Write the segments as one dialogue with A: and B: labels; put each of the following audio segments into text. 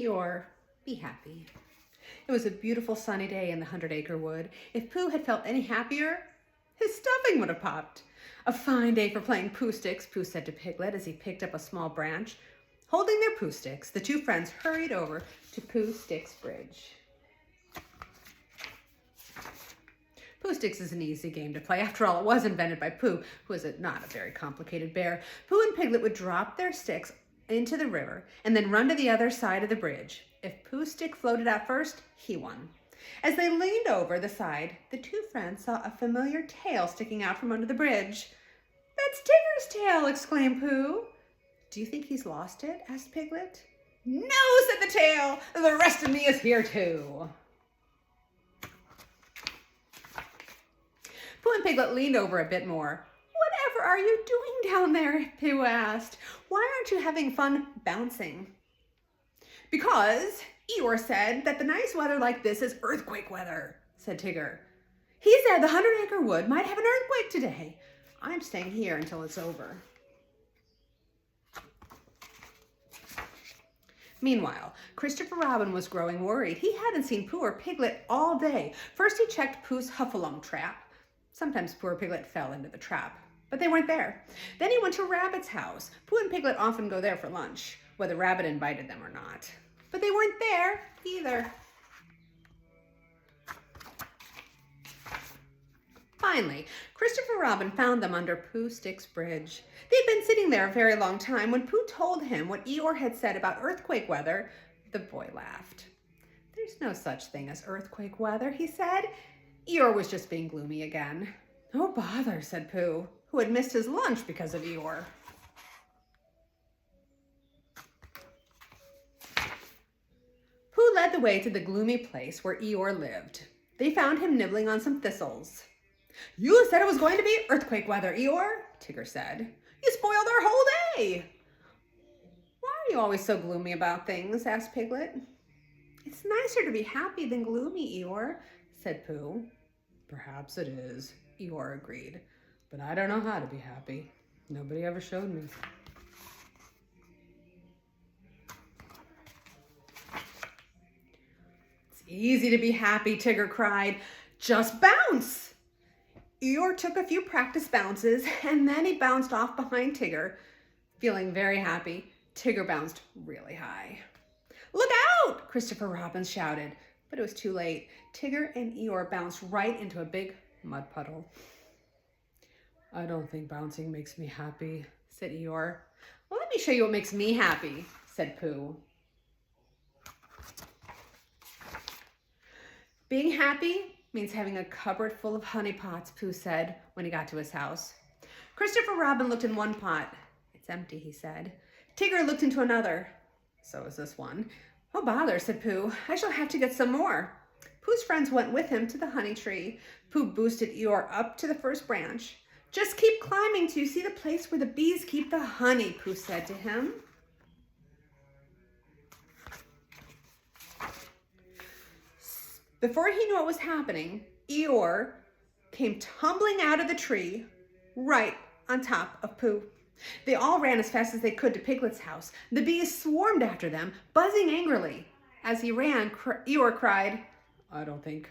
A: Eeyore, be happy. It was a beautiful sunny day in the 100-acre wood. If Pooh had felt any happier, his stuffing would have popped. A fine day for playing Pooh Sticks, Pooh said to Piglet as he picked up a small branch. Holding their Pooh Sticks, the two friends hurried over to Pooh Sticks Bridge. Pooh Sticks is an easy game to play. After all, it was invented by Pooh, who is not a very complicated bear. Pooh and Piglet would drop their sticks into the river and then run to the other side of the bridge. If Pooh's stick floated out first, he won. As they leaned over the side, the two friends saw a familiar tail sticking out from under the bridge. "That's Tigger's tail!" exclaimed Pooh. "Do you think he's lost it?" asked Piglet. "No," said the tail. "The rest of me is here too." Pooh and Piglet leaned over a bit more. "Whatever are you doing down there?" Pooh asked. "Why aren't you having fun bouncing?" "Because Eeyore said that the nice weather like this is earthquake weather," said Tigger. "He said the 100-acre wood might have an earthquake today. I'm staying here until it's over." Meanwhile, Christopher Robin was growing worried. He hadn't seen Pooh or Piglet all day. First, he checked Pooh's Huffalump trap. Sometimes Pooh or Piglet fell into the trap, but they weren't there. Then he went to Rabbit's house. Pooh and Piglet often go there for lunch, whether Rabbit invited them or not. But they weren't there either. Finally, Christopher Robin found them under Pooh Sticks Bridge. They'd been sitting there a very long time. When Pooh told him what Eeyore had said about earthquake weather, the boy laughed. "There's no such thing as earthquake weather," he said. Eeyore was just being gloomy again. "Oh, bother," said Pooh, who had missed his lunch because of Eeyore. Pooh led the way to the gloomy place where Eeyore lived. They found him nibbling on some thistles. "You said it was going to be earthquake weather, Eeyore," Tigger said. "You spoiled our whole day." "Why are you always so gloomy about things?" asked Piglet. "It's nicer to be happy than gloomy, Eeyore," said Pooh. "Perhaps it is," Eeyore agreed. "But I don't know how to be happy. Nobody ever showed me." "It's easy to be happy," Tigger cried. "Just bounce." Eeyore took a few practice bounces, and then he bounced off behind Tigger. Feeling very happy, Tigger bounced really high. "Look out!" Christopher Robin shouted, but it was too late. Tigger and Eeyore bounced right into a big mud puddle. "I don't think bouncing makes me happy," said Eeyore. "Well, let me show you what makes me happy," said Pooh. "Being happy means having a cupboard full of honey pots," Pooh said when he got to his house. Christopher Robin looked in one pot. "It's empty," he said. Tigger looked into another. "So is this one." "Oh, bother," said Pooh. "I shall have to get some more." Pooh's friends went with him to the honey tree. Pooh boosted Eeyore up to the first branch. "Just keep climbing till you see the place where the bees keep the honey," Pooh said to him. Before he knew what was happening, Eeyore came tumbling out of the tree right on top of Pooh. They all ran as fast as they could to Piglet's house. The bees swarmed after them, buzzing angrily. As he ran, Eeyore cried, "I don't think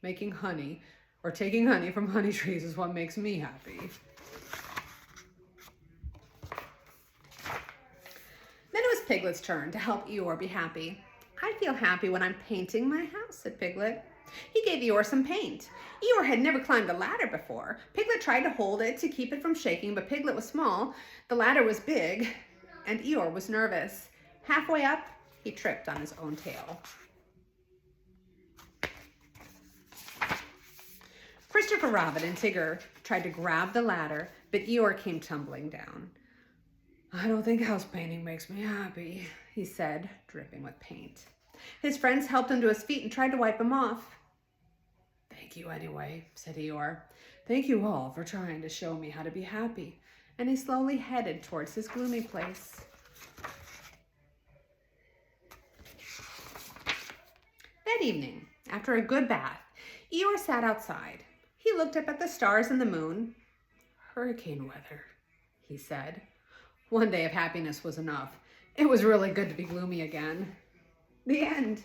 A: making honey or taking honey from honey trees is what makes me happy." Then it was Piglet's turn to help Eeyore be happy. "I feel happy when I'm painting my house," said Piglet. He gave Eeyore some paint. Eeyore had never climbed a ladder before. Piglet tried to hold it to keep it from shaking, but Piglet was small, the ladder was big, and Eeyore was nervous. Halfway up, he tripped on his own tail. Christopher Robin and Tigger tried to grab the ladder, but Eeyore came tumbling down. "I don't think house painting makes me happy," he said, dripping with paint. His friends helped him to his feet and tried to wipe him off. "Thank you anyway," said Eeyore. "Thank you all for trying to show me how to be happy." And he slowly headed towards his gloomy place. That evening, after a good bath, Eeyore sat outside. He looked up at the stars and the moon. "Hurricane weather," he said. One day of happiness was enough. It was really good to be gloomy again. The end.